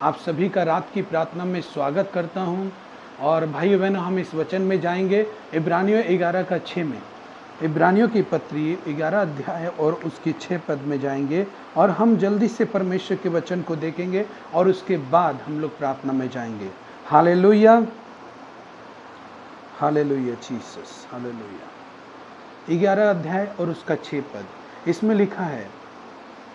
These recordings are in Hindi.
आप सभी का रात की प्रार्थना में स्वागत करता हूं। और भाइयों बहनों, हम इस वचन में जाएंगे इब्रानियों 11 का 6 में। इब्रानियों की पत्री 11 अध्याय और उसकी 6 पद में जाएंगे और हम जल्दी से परमेश्वर के वचन को देखेंगे और उसके बाद हम लोग प्रार्थना में जाएंगे। Hallelujah, hallelujah Jesus, hallelujah. 11 अध्याय और उसका 6 पद, इसमें लिखा है,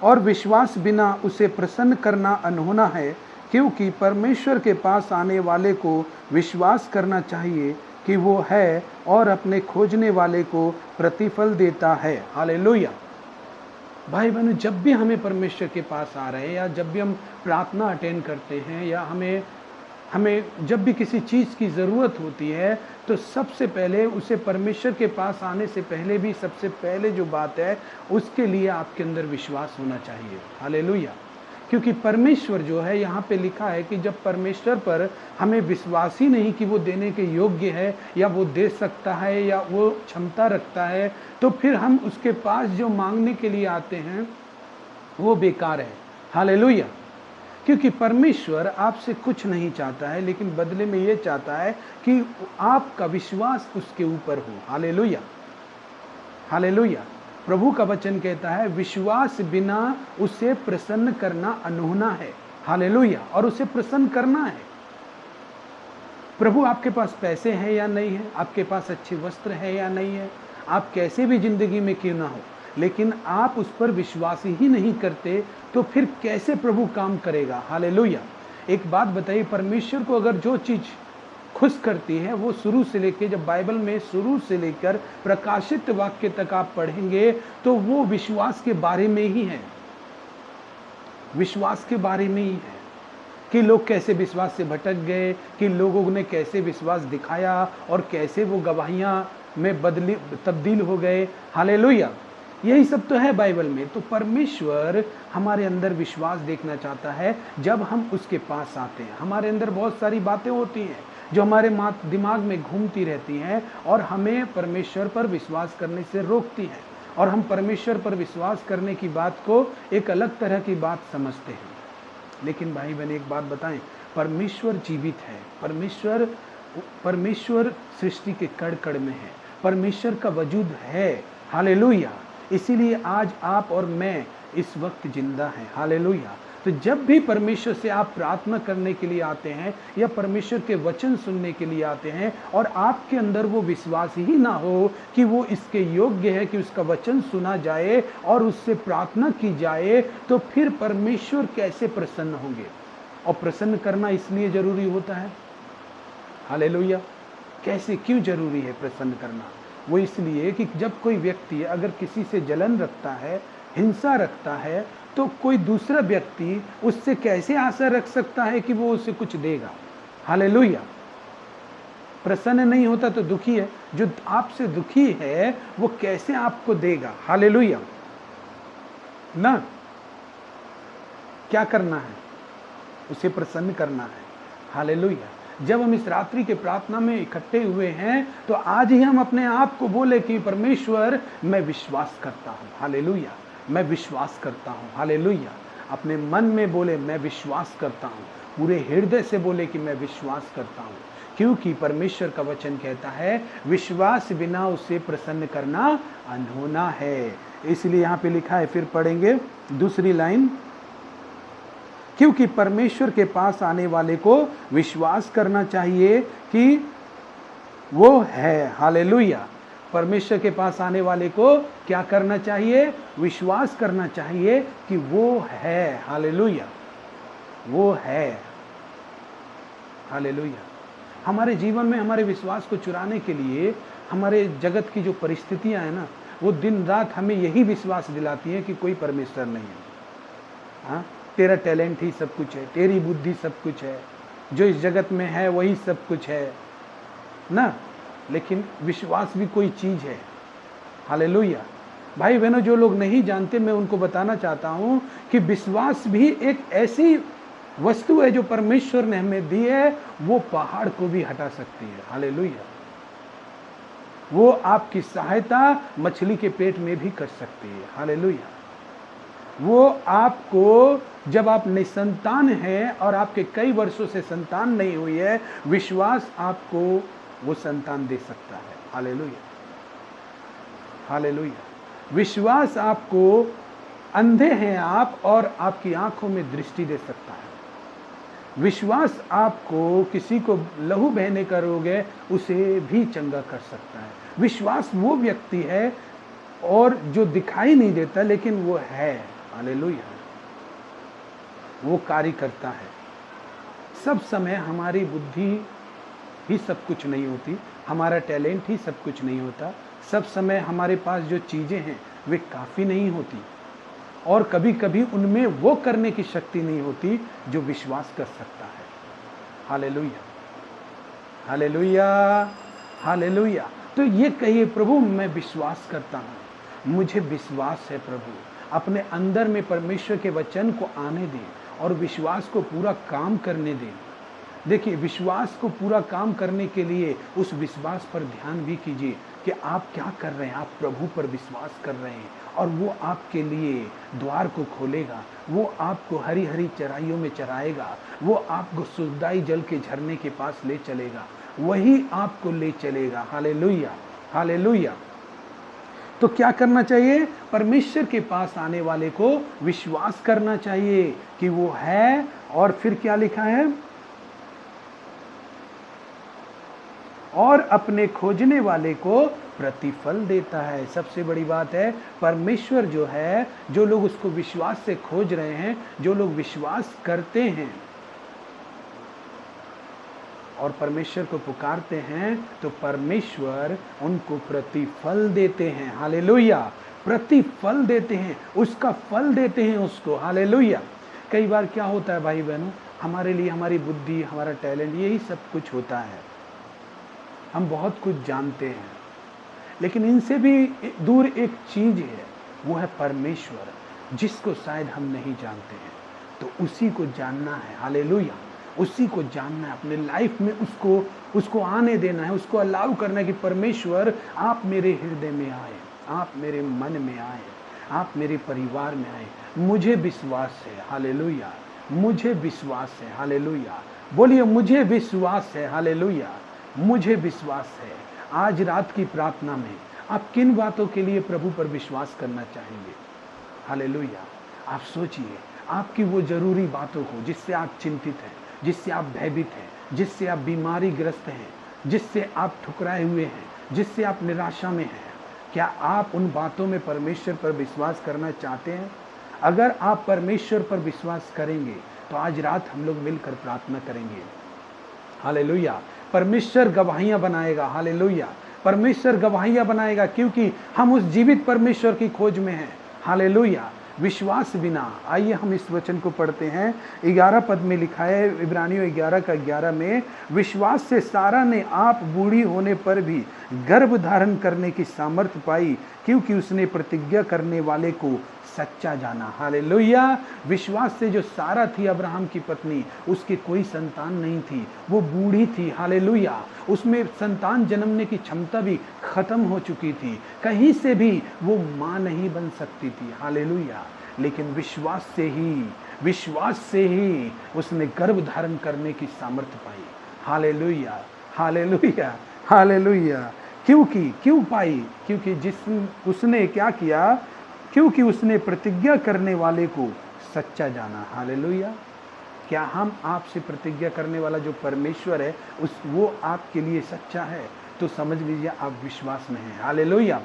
और विश्वास बिना उसे प्रसन्न करना अनहोना है, क्योंकि परमेश्वर के पास आने वाले को विश्वास करना चाहिए कि वो है और अपने खोजने वाले को प्रतिफल देता है। हालेलुया। भाई बहनों, जब भी हमें परमेश्वर के पास आ रहे हैं या जब भी हम प्रार्थना अटेंड करते हैं या हमें हमें जब भी किसी चीज़ की ज़रूरत होती है, तो सबसे पहले उसे परमेश्वर के पास आने से पहले भी सबसे पहले जो बात है, उसके लिए आपके अंदर विश्वास होना चाहिए। हालेलुया। क्योंकि परमेश्वर जो है, यहाँ पे लिखा है कि जब परमेश्वर पर हमें विश्वास ही नहीं कि वो देने के योग्य है या वो दे सकता है या वो क्षमता रखता है, तो फिर हम उसके पास जो मांगने के लिए आते हैं वो बेकार है। हालेलुया। क्योंकि परमेश्वर आपसे कुछ नहीं चाहता है, लेकिन बदले में ये चाहता है कि आपका विश्वास उसके ऊपर हो। Hallelujah, hallelujah. प्रभु का वचन कहता है, विश्वास बिना उसे प्रसन्न करना अनहोना है। हालेलुया। और उसे प्रसन्न करना है। प्रभु आपके पास पैसे हैं या नहीं है, आपके पास अच्छे वस्त्र है या नहीं है, आप कैसे भी जिंदगी में क्यों ना हो, लेकिन आप उस पर विश्वास ही नहीं करते, तो फिर कैसे प्रभु काम करेगा। हालेलुया। एक बात बताइए, परमेश्वर को अगर जो चीज खुश करती है, वो शुरू से लेकर, जब बाइबल में शुरू से लेकर प्रकाशित वाक्य तक आप पढ़ेंगे, तो वो विश्वास के बारे में ही है। विश्वास के बारे में ही है कि लोग कैसे विश्वास से भटक गए, कि लोगों ने कैसे विश्वास दिखाया और कैसे वो गवाहियां में तब्दील हो गए। हालेलुया। यही सब तो है बाइबल में। तो परमेश्वर हमारे अंदर विश्वास देखना चाहता है। जब हम उसके पास आते हैं, हमारे अंदर बहुत सारी बातें होती हैं जो हमारे दिमाग में घूमती रहती हैं और हमें परमेश्वर पर विश्वास करने से रोकती हैं, और हम परमेश्वर पर विश्वास करने की बात को एक अलग तरह की बात समझते हैं। लेकिन भाई बहन, एक बात बताएं, परमेश्वर जीवित है। परमेश्वर सृष्टि के कण कण में है। परमेश्वर का वजूद है। हालेलुया। इसीलिए आज आप और मैं इस वक्त जिंदा हैं। हालेलुया। तो जब भी परमेश्वर से आप प्रार्थना करने के लिए आते हैं या परमेश्वर के वचन सुनने के लिए आते हैं और आपके अंदर वो विश्वास ही ना हो कि वो इसके योग्य है कि उसका वचन सुना जाए और उससे प्रार्थना की जाए, तो फिर परमेश्वर कैसे प्रसन्न होंगे। और प्रसन्न करना इसलिए जरूरी होता है। हालेलुया। कैसे, क्यों जरूरी है प्रसन्न करना? वो इसलिए कि जब कोई व्यक्ति अगर किसी से जलन रखता है, हिंसा रखता है, तो कोई दूसरा व्यक्ति उससे कैसे आशा रख सकता है कि वो उसे कुछ देगा। हालेलुया। प्रसन्न नहीं होता तो दुखी है। जो आपसे दुखी है वो कैसे आपको देगा। हालेलुया ना। क्या करना है? उसे प्रसन्न करना है। हालेलुया। जब हम इस रात्रि के प्रार्थना में इकट्ठे हुए हैं, तो आज ही हम अपने आप को बोले कि परमेश्वर, मैं विश्वास करता हूँ। हालेलुया। मैं विश्वास करता हूँ। हालेलुया। अपने मन में बोले, मैं विश्वास करता हूँ। पूरे हृदय से बोले कि मैं विश्वास करता हूँ। क्योंकि परमेश्वर का वचन कहता है, विश्वास बिना उसे प्रसन्न करना अनहोना है। इसलिए यहाँ पे लिखा है, फिर पढ़ेंगे दूसरी लाइन, क्योंकि परमेश्वर के पास आने वाले को विश्वास करना चाहिए कि वो है। हालेलुया। परमेश्वर के पास आने वाले को क्या करना चाहिए? विश्वास करना चाहिए कि वो है। हालेलुया। वो है। हालेलुया। हमारे जीवन में हमारे विश्वास को चुराने के लिए हमारे जगत की जो परिस्थितियां हैं ना, वो दिन रात हमें यही विश्वास दिलाती हैं कि कोई परमेश्वर नहीं है। हाँ, तेरा टैलेंट ही सब कुछ है, तेरी बुद्धि सब कुछ है, जो इस जगत में है वही सब कुछ है ना। लेकिन विश्वास भी कोई चीज है। हालेलुया। भाई बहनों, जो लोग नहीं जानते, मैं उनको बताना चाहता हूं कि विश्वास भी एक ऐसी वस्तु है जो परमेश्वर ने हमें दी है। वो पहाड़ को भी हटा सकती है। हालेलुया। वो आपकी सहायता मछली के पेट में भी कर सकती है। हालेलुया। वो आपको जब आप निसंतान हैं और आपके कई वर्षों से संतान नहीं हुई है, विश्वास आपको वो संतान दे सकता है। Hallelujah, hallelujah. विश्वास आपको, अंधे हैं आप और आपकी आंखों में दृष्टि दे सकता है। विश्वास आपको, किसी को लहू बहने का रोग है उसे भी चंगा कर सकता है। विश्वास वो व्यक्ति है और जो दिखाई नहीं देता लेकिन वो है। हालेलुया, वो कार्य करता है। सब समय हमारी बुद्धि ही सब कुछ नहीं होती, हमारा टैलेंट ही सब कुछ नहीं होता। सब समय हमारे पास जो चीज़ें हैं वे काफ़ी नहीं होती, और कभी कभी उनमें वो करने की शक्ति नहीं होती जो विश्वास कर सकता है। Hallelujah, hallelujah, hallelujah. तो ये कहिए, प्रभु मैं विश्वास करता हूँ, मुझे विश्वास है प्रभु, अपने अंदर में परमेश्वर के वचन को आने दें और विश्वास को पूरा काम करने दें। देखिए, विश्वास को पूरा काम करने के लिए उस विश्वास पर ध्यान भी कीजिए कि आप क्या कर रहे हैं। आप प्रभु पर विश्वास कर रहे हैं और वो आपके लिए द्वार को खोलेगा, वो आपको हरी हरी चराइयों में चराएगा, वो आपको सुखदाई जल के झरने के पास ले चलेगा, वही आपको ले चलेगा। Hallelujah, hallelujah. तो क्या करना चाहिए? परमेश्वर के पास आने वाले को विश्वास करना चाहिए कि वो है। और फिर क्या लिखा है? और अपने खोजने वाले को प्रतिफल देता है। सबसे बड़ी बात है, परमेश्वर जो है, जो लोग उसको विश्वास से खोज रहे हैं, जो लोग विश्वास करते हैं और परमेश्वर को पुकारते हैं, तो परमेश्वर उनको प्रतिफल देते हैं। हालेलुया, प्रतिफल देते हैं, उसका फल देते हैं उसको। हालेलुया। कई बार क्या होता है भाई बहनों, हमारे लिए हमारी बुद्धि, हमारा टैलेंट, यही सब कुछ होता है, हम बहुत कुछ जानते हैं, लेकिन इनसे भी दूर एक चीज है, वो है परमेश्वर, जिसको शायद हम नहीं जानते हैं। तो उसी को जानना है। हालेलुया, उसी को जानना है, अपने लाइफ में उसको आने देना है, उसको अलाउ करना है कि परमेश्वर आप मेरे हृदय में आए, आप मेरे मन में आए, आप मेरे परिवार में आए। मुझे विश्वास है। हालेलुया, मुझे विश्वास है। हालेलुया, बोलिए मुझे विश्वास है। हालेलुया, मुझे विश्वास है। आज रात की प्रार्थना में आप किन बातों के लिए प्रभु पर विश्वास करना चाहेंगे? हालेलुया, आप सोचिए, आपकी वो जरूरी बातों को, जिससे आप चिंतित हैं, जिससे आप भयभीत हैं, जिससे आप बीमारी ग्रस्त हैं, जिससे आप ठुकराए हुए हैं, जिससे आप निराशा में हैं, क्या आप उन बातों में परमेश्वर पर विश्वास करना चाहते हैं? अगर आप परमेश्वर पर विश्वास करेंगे तो आज रात हम लोग मिलकर प्रार्थना करेंगे। हालेलुया, परमेश्वर गवाहियां बनाएगा। हालेलुया, परमेश्वर गवाहियां बनाएगा, क्योंकि हम उस जीवित परमेश्वर की खोज में हैं। हालेलुया, विश्वास बिना, आइए हम इस वचन को पढ़ते हैं। 11 पद में लिखा है, इब्रानियों 11 का 11 में, विश्वास से सारा ने आप बूढ़ी होने पर भी गर्भ धारण करने की सामर्थ्य पाई, क्योंकि उसने प्रतिज्ञा करने वाले को सच्चा जाना। हालेलुया, विश्वास से जो सारा थी, अब्राहम की पत्नी, उसकी कोई संतान नहीं थी, वो बूढ़ी थी। हालेलुया, उसमें संतान जन्मने की क्षमता भी खत्म हो चुकी थी, कहीं से भी वो मां नहीं बन सकती थी। हालेलुया, लेकिन विश्वास से ही उसने गर्भ धारण करने की सामर्थ्य पाई। Hallelujah, hallelujah, hallelujah. क्यों पाई? क्योंकि उसने क्या किया? क्योंकि उसने प्रतिज्ञा करने वाले को सच्चा जाना। हालेलुया, क्या हम आपसे प्रतिज्ञा करने वाला जो परमेश्वर है, वो आपके लिए सच्चा है? तो समझ लीजिए आप विश्वास में हैं। Hallelujah,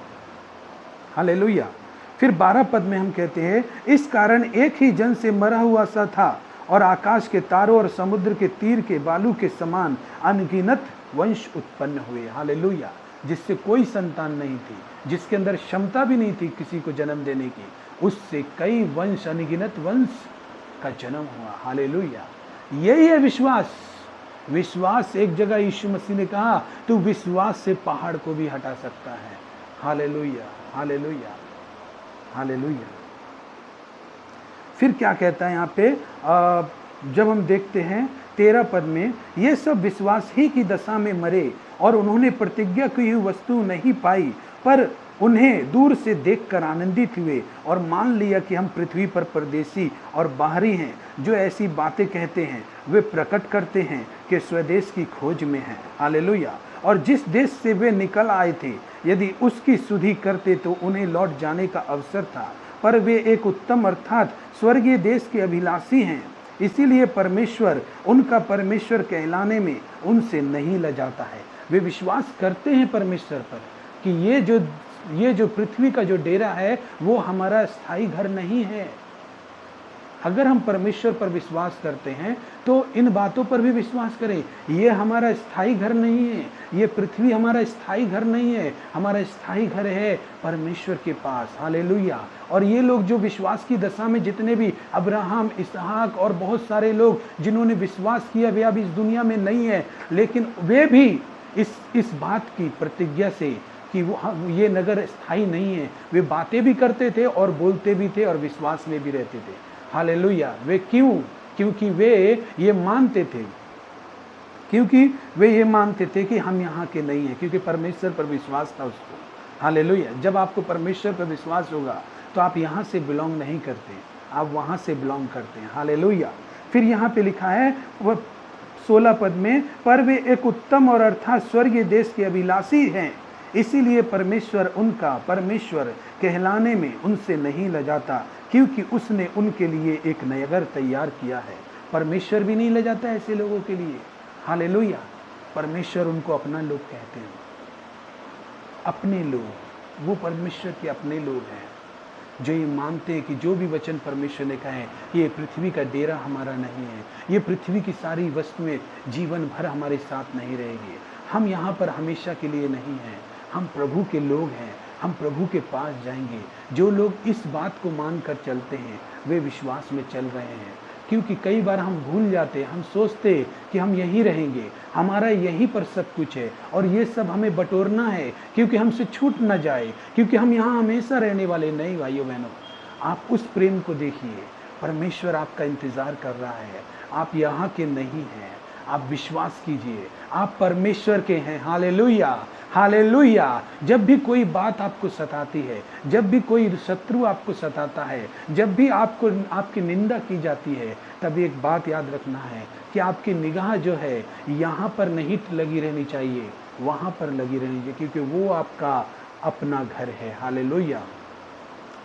hallelujah. फिर 12 पद में हम कहते हैं, इस कारण एक ही जन से मरा हुआ सा था, और आकाश के तारों और समुद्र के तीर के बालू के समान अनगिनत वंश उत्पन्न हुए। हालेलुया, जिससे कोई संतान नहीं थी, जिसके अंदर क्षमता भी नहीं थी किसी को जन्म देने की, उससे कई वंश, अनगिनत वंश का जन्म हुआ। हालेलुया, यही है विश्वास। विश्वास, एक जगह यीशु मसीह ने कहा, तू विश्वास से पहाड़ को भी हटा सकता है। Hallelujah, hallelujah, hallelujah. फिर क्या कहता है यहाँ पे, जब हम देखते हैं 13 पद में, ये सब विश्वास ही की दशा में मरे, और उन्होंने प्रतिज्ञा की हुई वस्तु नहीं पाई, पर उन्हें दूर से देखकर आनंदित हुए और मान लिया कि हम पृथ्वी पर परदेसी और बाहरी हैं। जो ऐसी बातें कहते हैं वे प्रकट करते हैं कि स्वदेश की खोज में हैं। हालेलुया। और जिस देश से वे निकल आए थे यदि उसकी सुधि करते तो उन्हें लौट जाने का अवसर था, पर वे एक उत्तम अर्थात स्वर्गीय देश के अभिलाषी हैं। इसीलिए परमेश्वर उनका परमेश्वर कहलाने में उनसे नहीं लजाता है। वे विश्वास करते हैं परमेश्वर पर कि ये जो पृथ्वी का जो डेरा है वो हमारा स्थायी घर नहीं है। अगर हम परमेश्वर पर विश्वास करते हैं तो इन बातों पर भी विश्वास करें। ये हमारा स्थायी घर नहीं है, ये पृथ्वी हमारा स्थायी घर नहीं है, हमारा स्थायी घर है परमेश्वर के पास। हालेलुया। और ये लोग जो विश्वास की दशा में जितने भी अब्राहम, इसहाक और बहुत सारे लोग जिन्होंने विश्वास किया वे अब इस दुनिया में नहीं है, लेकिन वे भी इस बात की प्रतिज्ञा से कि वो ये नगर स्थायी नहीं है, वे बातें भी करते थे और बोलते भी थे और विश्वास में भी रहते थे। हालेलुया। वे क्यों? क्योंकि वे ये मानते थे कि हम यहाँ के नहीं हैं, क्योंकि परमेश्वर पर विश्वास था उसको। हालेलुया। जब आपको परमेश्वर पर विश्वास होगा तो आप यहाँ से बिलोंग नहीं करते, आप वहाँ से बिलोंग करते हैं। हालेलुया। फिर यहाँ पे लिखा है वह 16 पद में, पर वे एक उत्तम और अर्थात स्वर्गीय देश के अभिलाषी हैं। इसीलिए परमेश्वर उनका परमेश्वर कहलाने में उनसे नहीं लजाता, क्योंकि उसने उनके लिए एक नगर तैयार किया है। परमेश्वर भी नहीं लजाता ऐसे लोगों के लिए। हालेलुया। परमेश्वर उनको अपना लोग कहते हैं, अपने लोग। वो परमेश्वर के अपने लोग हैं जो ये मानते हैं कि जो भी वचन परमेश्वर ने कहा है, ये पृथ्वी का डेरा हमारा नहीं है, ये पृथ्वी की सारी वस्तुएं जीवन भर हमारे साथ नहीं रहेगी, हम यहाँ पर हमेशा के लिए नहीं हैं, हम प्रभु के लोग हैं, हम प्रभु के पास जाएंगे। जो लोग इस बात को मानकर चलते हैं वे विश्वास में चल रहे हैं। क्योंकि कई बार हम भूल जाते, हम सोचते कि हम यहीं रहेंगे, हमारा यहीं पर सब कुछ है और ये सब हमें बटोरना है क्योंकि हमसे छूट ना जाए, क्योंकि हम यहाँ हमेशा रहने वाले नहीं। भाइयों बहनों, आप उस प्रेम को देखिए, परमेश्वर आपका इंतज़ार कर रहा है। आप यहाँ के नहीं हैं, आप विश्वास कीजिए, आप परमेश्वर के हैं। Hallelujah, hallelujah. जब भी कोई बात आपको सताती है, जब भी कोई शत्रु आपको सताता है, जब भी आपकी निंदा की जाती है, तब एक बात याद रखना है कि आपकी निगाह जो है यहाँ पर नहीं लगी रहनी चाहिए, वहाँ पर लगी रहनी चाहिए, क्योंकि वो आपका अपना घर है। हालेलुया।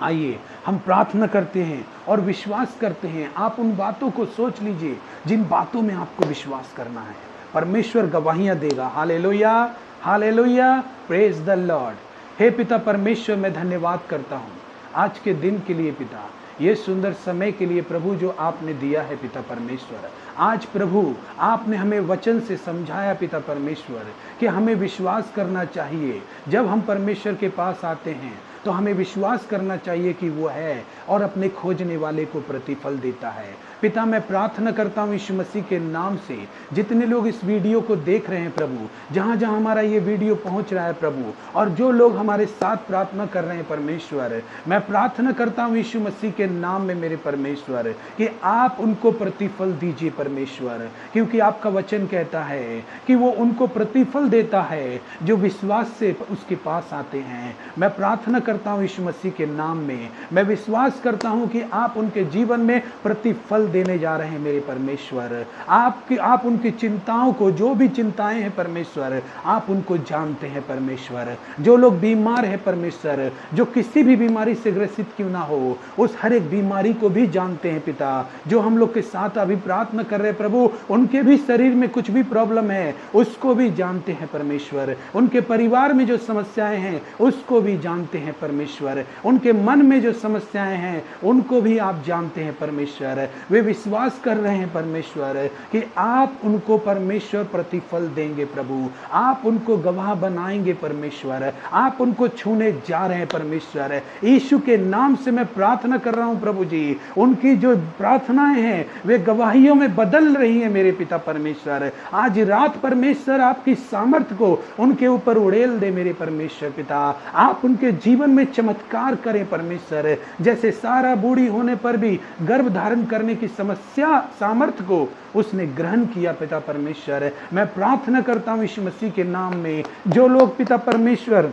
आइए हम प्रार्थना करते हैं और विश्वास करते हैं। आप उन बातों को सोच लीजिए जिन बातों में आपको विश्वास करना है। परमेश्वर गवाहियां देगा। Hallelujah, hallelujah, praise the Lord. हे पिता परमेश्वर, मैं धन्यवाद करता हूँ आज के दिन के लिए पिता, ये सुंदर समय के लिए प्रभु जो आपने दिया है पिता परमेश्वर। आज प्रभु आपने हमें वचन से समझाया पिता परमेश्वर कि हमें विश्वास करना चाहिए। जब हम परमेश्वर के पास आते हैं तो हमें विश्वास करना चाहिए कि वो है और अपने खोजने वाले को प्रतिफल देता है। पिता मैं प्रार्थना करता हूँ यीशु मसीह के नाम से, जितने लोग इस वीडियो को देख रहे हैं प्रभु, जहाँ जहाँ हमारा ये वीडियो पहुँच रहा है प्रभु, और जो लोग हमारे साथ प्रार्थना कर रहे हैं परमेश्वर, मैं प्रार्थना करता हूँ यीशु मसीह के नाम में मेरे परमेश्वर कि आप उनको प्रतिफल दीजिए परमेश्वर, क्योंकि आपका वचन कहता है कि वो उनको प्रतिफल देता है जो विश्वास से उसके पास आते हैं। मैं प्रार्थना करता हूँ यीशु मसीह के नाम में, मैं विश्वास करता हूँ कि आप उनके जीवन में प्रतिफल देने जा रहे हैं मेरे परमेश्वर। आप उनकी चिंताओं को, जो भी चिंताएं हैं परमेश्वर, आप उनको जानते हैं परमेश्वर। जो लोग बीमार हैं परमेश्वर, जो किसी भी बीमारी से ग्रसित क्यों ना हो, उस हर एक बीमारी को भी जानते हैं पिता। जो हम लोग के साथ अभी प्रार्थना कर रहे हैं प्रभु, उनके भी शरीर में कुछ भी प्रॉब्लम है उसको भी जानते हैं परमेश्वर। उनके परिवार में जो समस्याएं हैं उसको भी जानते हैं परमेश्वर। उनके मन में जो समस्याएं हैं उनको भी आप जानते हैं परमेश्वर। वे विश्वास कर रहे हैं परमेश्वर कि आप उनको परमेश्वर प्रतिफल देंगे प्रभु, आप उनको गवाह बनाएंगे परमेश्वर, आप उनको छूने जा रहे हैं परमेश्वर। यीशु के नाम से मैं प्रार्थना कर रहा हूं प्रभु जी, उनकी जो प्रार्थनाएं हैं वे गवाहियों में बदल रही हैं मेरे पिता परमेश्वर। आज रात परमेश्वर आपकी सामर्थ्य को उनके ऊपर उड़ेल दे मेरे परमेश्वर पिता। आप उनके जीवन में चमत्कार करें परमेश्वर। जैसे सारा बूढ़ी होने पर भी गर्भ धारण करने की समस्या सामर्थ्य को उसने ग्रहण किया पिता परमेश्वर, मैं प्रार्थना करता हूं यीशु मसीह के नाम में। जो लोग पिता परमेश्वर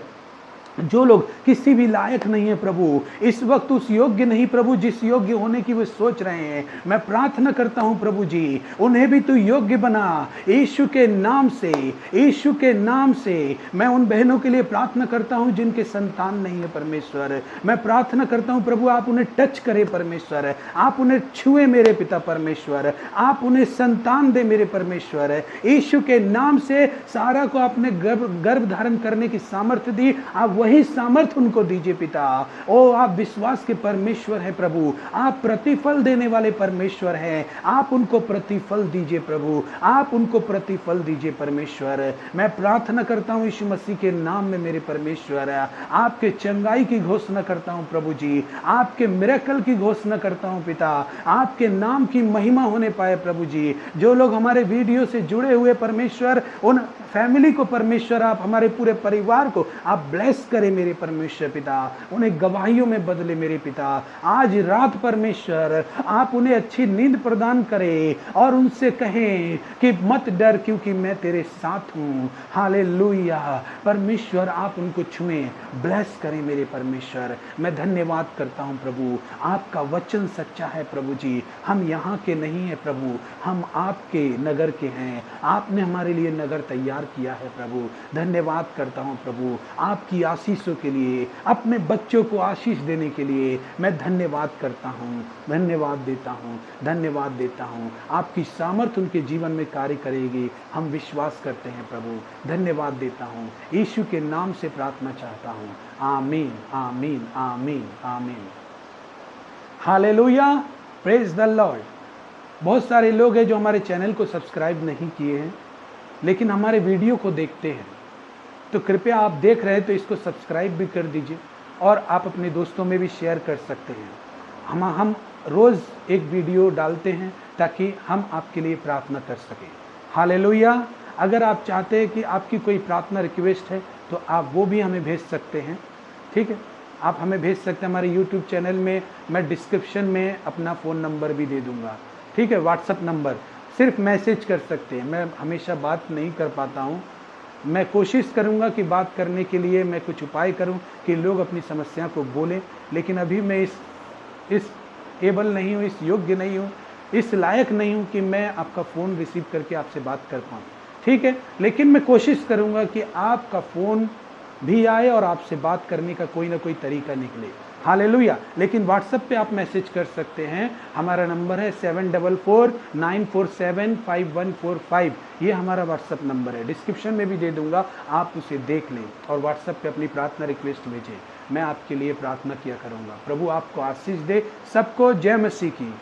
जो लोग किसी भी लायक नहीं है प्रभु, इस वक्त उस योग्य नहीं प्रभु जिस योग्य होने की वे सोच रहे हैं, मैं प्रार्थना करता हूं प्रभु जी, उन्हें भी तू योग्य बना यीशु के नाम से। यीशु के नाम से मैं उन बहनों के लिए प्रार्थना करता हूं जिनके संतान नहीं है परमेश्वर, मैं प्रार्थना करता हूं प्रभु आप उन्हें टच करें परमेश्वर, आप उन्हें छुए मेरे पिता परमेश्वर, आप उन्हें संतान दे मेरे परमेश्वर। यीशु के नाम से सारा को आपने गर्भ धारण करने की सामर्थ्य दी, आप वही सामर्थ उनको दीजिए पिता। ओ आप विश्वास के परमेश्वर है प्रभु, आप प्रतिफल देने वाले परमेश्वर हैं, आप उनको प्रतिफल दीजिए प्रभु, आप उनको प्रतिफल दीजिए परमेश्वर। मैं प्रार्थना करता हूं यीशु मसीह के नाम में मेरे परमेश्वर, आपके चंगाई की घोषणा करता हूं प्रभु जी, आपके मिरेकल की घोषणा करता हूं पिता, आपके नाम की महिमा होने पाए प्रभु जी। जो लोग हमारे वीडियो से जुड़े हुए परमेश्वर, उन फैमिली को परमेश्वर आप हमारे पूरे परिवार को आप ब्लेस करें मेरे परमेश्वर पिता, उन्हें गवाहियों में बदले मेरे पिता। आज रात परमेश्वर आप उन्हें अच्छी नींद प्रदान करें और उनसे कहें कि मत डर क्योंकि मैं तेरे साथ हूँ। हालेलुया। परमेश्वर आप उनको छुएं, ब्लेस करें मेरे परमेश्वर। मैं धन्यवाद करता हूँ प्रभु, आपका वचन सच्चा है प्रभु जी, हम यहाँ के नहीं हैं प्रभु, हम आपके नगर के हैं, आपने हमारे लिए नगर तैयार किया है प्रभु। धन्यवाद करता हूं प्रभु आपकी आशीषों के लिए, अपने बच्चों को आशीष देने के लिए मैं धन्यवाद करता हूं, धन्यवाद देता हूं, धन्यवाद देता हूं। आपकी सामर्थ उनके जीवन में कार्य करेगी, हम विश्वास करते हैं प्रभु। धन्यवाद देता हूं, यीशु के नाम से प्रार्थना चाहता हूं। आमीन आमीन आमीन आमीन। Hallelujah, praise the Lord. बहुत सारे लोग हैं जो हमारे चैनल को सब्सक्राइब नहीं किए हैं लेकिन हमारे वीडियो को देखते हैं, तो कृपया आप देख रहे हैं तो इसको सब्सक्राइब भी कर दीजिए और आप अपने दोस्तों में भी शेयर कर सकते हैं। हम रोज़ एक वीडियो डालते हैं ताकि हम आपके लिए प्रार्थना कर सकें। हालेलुया। अगर आप चाहते हैं कि आपकी कोई प्रार्थना रिक्वेस्ट है तो आप वो भी हमें भेज सकते हैं, ठीक है, आप हमें भेज सकते हैं। हमारे यूट्यूब चैनल में मैं डिस्क्रिप्शन में अपना फ़ोन नंबर भी दे दूँगा, ठीक है, व्हाट्सअप नंबर, सिर्फ मैसेज कर सकते हैं। मैं हमेशा बात नहीं कर पाता हूँ, मैं कोशिश करूँगा कि बात करने के लिए मैं कुछ उपाय करूँ कि लोग अपनी समस्या को बोलें, लेकिन अभी मैं इस एबल नहीं हूँ, इस योग्य नहीं हूँ, इस लायक नहीं हूँ कि मैं आपका फ़ोन रिसीव करके आपसे बात कर पाऊँ, ठीक है। लेकिन मैं कोशिश करूँगा कि आपका फ़ोन भी आए और आपसे बात करने का कोई ना कोई तरीका निकले। हालेलुया। लेकिन व्हाट्सएप पे आप मैसेज कर सकते हैं, हमारा नंबर है 7449475145, ये हमारा व्हाट्सएप नंबर है, डिस्क्रिप्शन में भी दे दूंगा, आप उसे देख लें और व्हाट्सएप पे अपनी प्रार्थना रिक्वेस्ट भेजें, मैं आपके लिए प्रार्थना किया करूंगा। प्रभु आपको आशीष दे। सबको जय मसीह की।